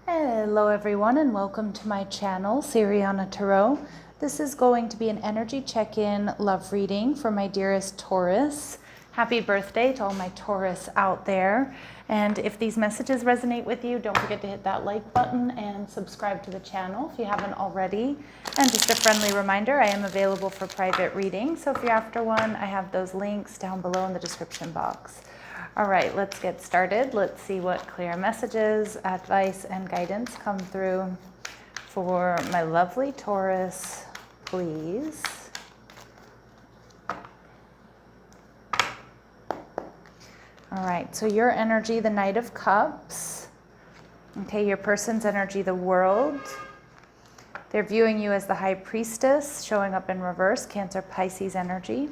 Hello everyone and welcome to my channel, Siriana Tarot. This is going to be an energy check-in love reading for my dearest Taurus. Happy birthday to all my Taurus out there. And if these messages resonate with you, don't forget to hit that like button and subscribe to the channel if you haven't already. And just a friendly reminder, I am available for private readings. So if you're after one, I have those links down below in the description box. All right, let's get started. Let's see what clear messages, advice, and guidance come through for my lovely Taurus, please. All right, so your energy, the Knight of Cups. Okay, your person's energy, the World. They're viewing you as the High Priestess, showing up in reverse, Cancer, Pisces energy.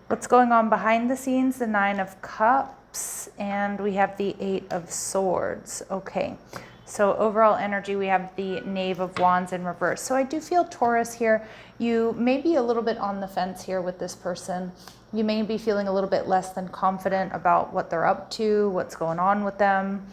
What's going on behind the scenes? The Nine of Cups, and we have the Eight of Swords. Okay, so overall energy, we have the Knave of Wands in reverse. So I do feel, Taurus, here, you may be a little bit on the fence here with this person. You may be feeling a little bit less than confident about what they're up to, what's going on with them.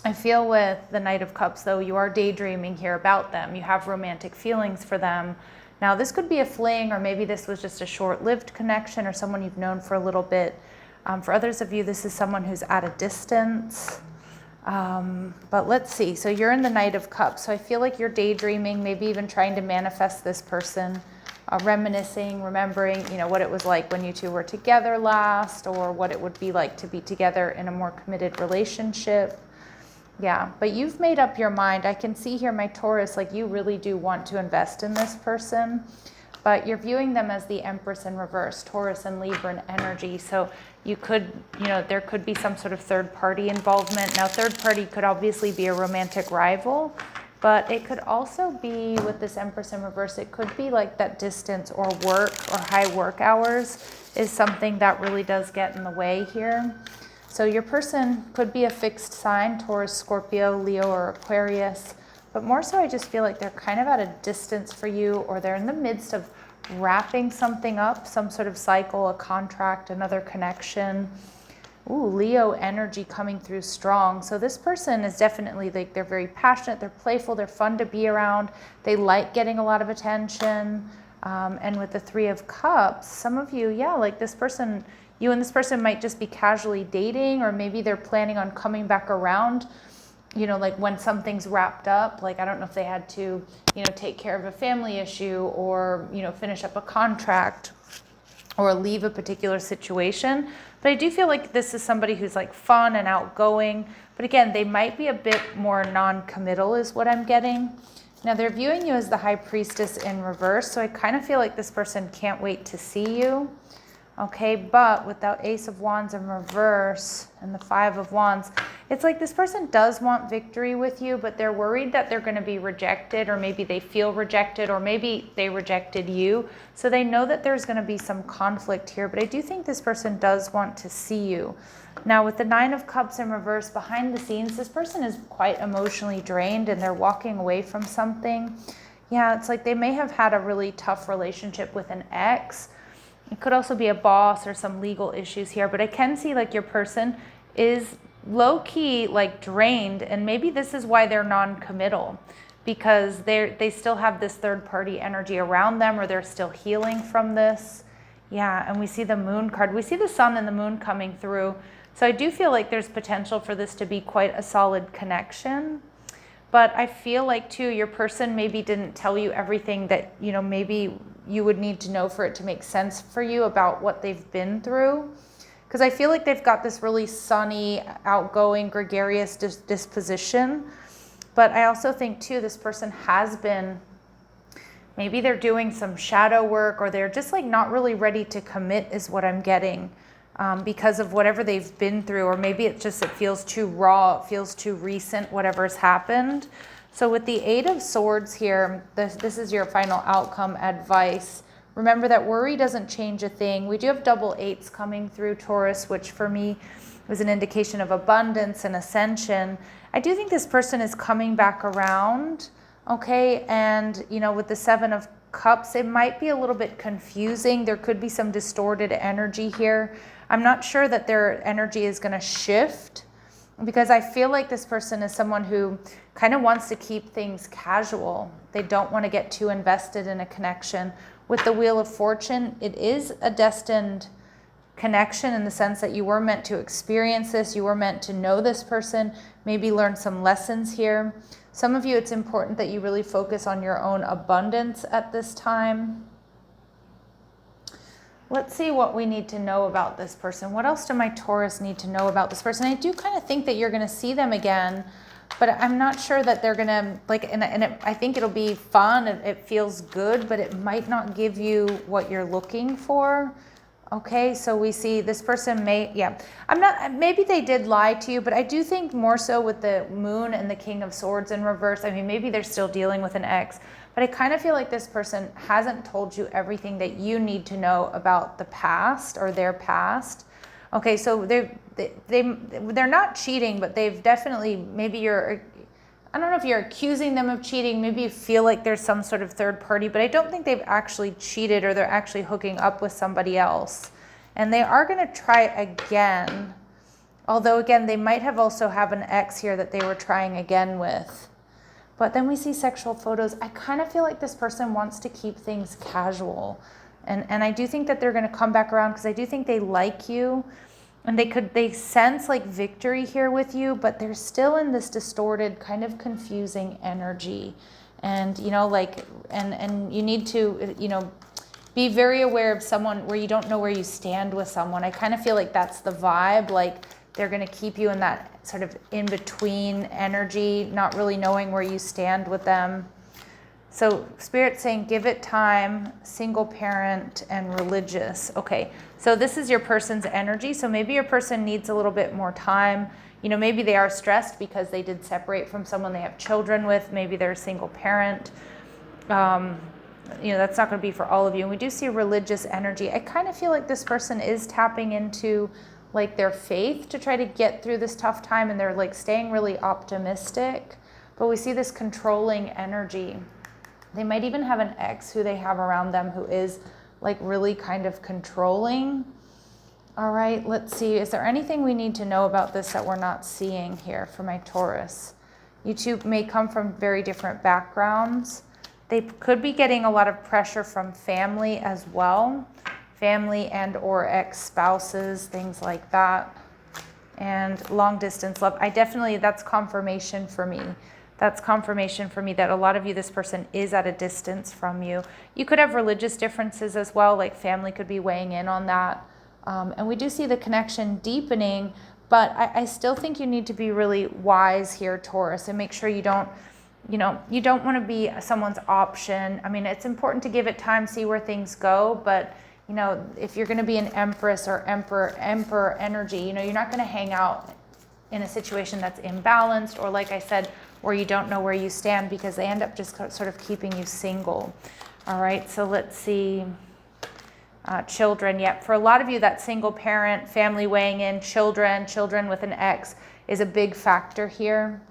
I feel with the Knight of Cups, though, you are daydreaming here about them. You have romantic feelings for them. Now, this could be a fling, or maybe this was just a short-lived connection or someone you've known for a little bit. For others of you, this is someone who's at a distance. But let's see. So you're in the Knight of Cups. So I feel like you're daydreaming, maybe even trying to manifest this person, reminiscing, remembering, what it was like when you two were together last, or what it would be like to be together in a more committed relationship. Yeah, but you've made up your mind. I can see here, my Taurus, like you really do want to invest in this person, but you're viewing them as the Empress in reverse, Taurus and Libra energy. So you could, there could be some sort of third party involvement. Now, third party could obviously be a romantic rival, but it could also be with this Empress in reverse, it could be like that distance or work or high work hours is something that really does get in the way here. So your person could be a fixed sign, Taurus, Scorpio, Leo, or Aquarius. But more so, I just feel like they're kind of at a distance for you, or they're in the midst of wrapping something up, some sort of cycle, a contract, another connection. Ooh, Leo energy coming through strong. So this person is definitely, like, they're very passionate, they're playful, they're fun to be around. They like getting a lot of attention. And with the Three of Cups, some of you, like this person, you and this person might just be casually dating, or maybe they're planning on coming back around, like when something's wrapped up. Like, I don't know if they had to, take care of a family issue, or, finish up a contract, or leave a particular situation. But I do feel like this is somebody who's like fun and outgoing. But again, they might be a bit more non-committal is what I'm getting. Now, they're viewing you as the High Priestess in reverse. So I kind of feel like this person can't wait to see you. Okay, but with that Ace of Wands in reverse and the Five of Wands, it's like this person does want victory with you, but they're worried that they're going to be rejected, or maybe they feel rejected, or maybe they rejected you. So they know that there's going to be some conflict here, but I do think this person does want to see you. Now, with the Nine of Cups in reverse, behind the scenes, this person is quite emotionally drained and they're walking away from something. Yeah, it's like they may have had a really tough relationship with an ex. It could also be a boss or some legal issues here, but I can see like your person is low-key like drained, and maybe this is why they're non-committal, because they still have this third-party energy around them, or they're still healing from this. Yeah, and we see the Moon card. We see the Sun and the Moon coming through. So I do feel like there's potential for this to be quite a solid connection. But I feel like, too, your person maybe didn't tell you everything that, maybe you would need to know for it to make sense for you about what they've been through. Because I feel like they've got this really sunny, outgoing, gregarious disposition. But I also think, too, this person has been, maybe they're doing some shadow work, or they're just like not really ready to commit is what I'm getting. Because of whatever they've been through, or maybe it's just, it feels too raw, it feels too recent, whatever's happened. So with the Eight of Swords here, this is your final outcome advice. Remember that worry doesn't change a thing. We do have double eights coming through, Taurus, which for me was an indication of abundance and ascension. I do think this person is coming back around, okay? And, with the Seven of Cups, it might be a little bit confusing. There could be some distorted energy here. I'm not sure that their energy is going to shift. because I feel like this person is someone who kind of wants to keep things casual. They don't want to get too invested in a connection. With the Wheel of Fortune, it is a destined connection in the sense that you were meant to experience this, you were meant to know this person, maybe learn some lessons here. Some of you, it's important that you really focus on your own abundance at this time. Let's see what we need to know about this person. What else do my Taurus need to know about this person? I do kind of think that you're going to see them again, but I'm not sure that they're going to, like, I think it'll be fun. It feels good, but it might not give you what you're looking for. Okay, so we see this person maybe they did lie to you, but I do think more so with the Moon and the King of Swords in reverse. I mean, maybe they're still dealing with an ex, but I kind of feel like this person hasn't told you everything that you need to know about the past or their past. Okay, so they're not cheating, but they've definitely, I don't know if you're accusing them of cheating. Maybe you feel like there's some sort of third party, but I don't think they've actually cheated or they're actually hooking up with somebody else. And they are going to try again. Although, again, they might have also have an ex here that they were trying again with. But then we see sexual photos. I kind of feel like this person wants to keep things casual. And I do think that they're going to come back around because I do think they like you. And they sense like victory here with you, but they're still in this distorted, kind of confusing energy. And, you know, like, and you need to, you know, be very aware of someone where you don't know where you stand with someone. I kind of feel like that's the vibe. Like they're going to keep you in that sort of in-between energy, not really knowing where you stand with them. So Spirit's saying, give it time, single parent, and religious. Okay, so this is your person's energy. So maybe your person needs a little bit more time. You know, maybe they are stressed because they did separate from someone they have children with. Maybe they're a single parent. You know, that's not going to be for all of you. And we do see religious energy. I kind of feel like this person is tapping into like their faith to try to get through this tough time. And they're like staying really optimistic. But we see this controlling energy. They might even have an ex who they have around them who is like really kind of controlling. All right, let's see. Is there anything we need to know about this that we're not seeing here for my Taurus? You two may come from very different backgrounds. They could be getting a lot of pressure from family as well. Family and or ex-spouses, things like that. And long distance love. That's confirmation for me. That's confirmation for me that a lot of you, this person is at a distance from you. You could have religious differences as well, like family could be weighing in on that. And we do see the connection deepening, but I still think you need to be really wise here, Taurus, and make sure you don't want to be someone's option. I mean, it's important to give it time, see where things go, but you know, if you're going to be an empress or emperor energy, you know, you're not going to hang out in a situation that's imbalanced or, like I said, where you don't know where you stand, because they end up just sort of keeping you single. All right, so let's see. Children, yep. For a lot of you, that single parent, family weighing in, children with an ex is a big factor here.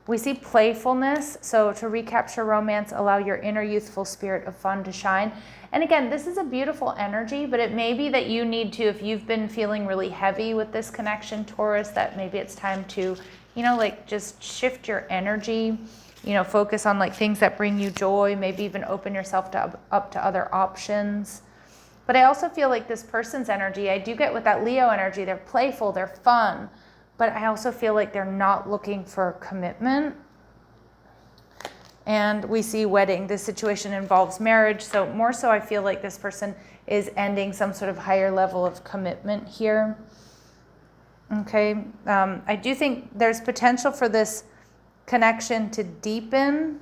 We see playfulness. So to recapture romance, allow your inner youthful spirit of fun to shine. And again, this is a beautiful energy, but it may be that you need to, if you've been feeling really heavy with this connection, Taurus, that maybe it's time to, you know, like just shift your energy, you know, focus on like things that bring you joy, maybe even open yourself up to other options. But I also feel like this person's energy, I do get with that Leo energy, they're playful, they're fun, but I also feel like they're not looking for commitment. And we see wedding. This situation involves marriage. So more so I feel like this person is ending some sort of higher level of commitment here. Okay. I do think there's potential for this connection to deepen,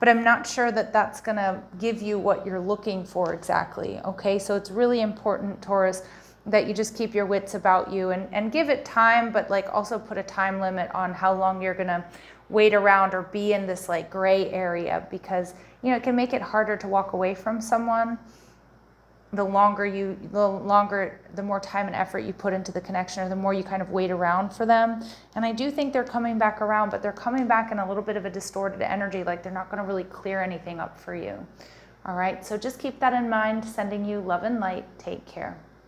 but I'm not sure that that's going to give you what you're looking for exactly. Okay. So it's really important, Taurus, that you just keep your wits about you and give it time, but like also put a time limit on how long you're going to wait around or be in this like gray area, because, you know, it can make it harder to walk away from someone. The more time and effort you put into the connection, or the more you kind of wait around for them. And I do think they're coming back around, but they're coming back in a little bit of a distorted energy, like they're not going to really clear anything up for you. All right, so just keep that in mind. Sending you love and light. Take care.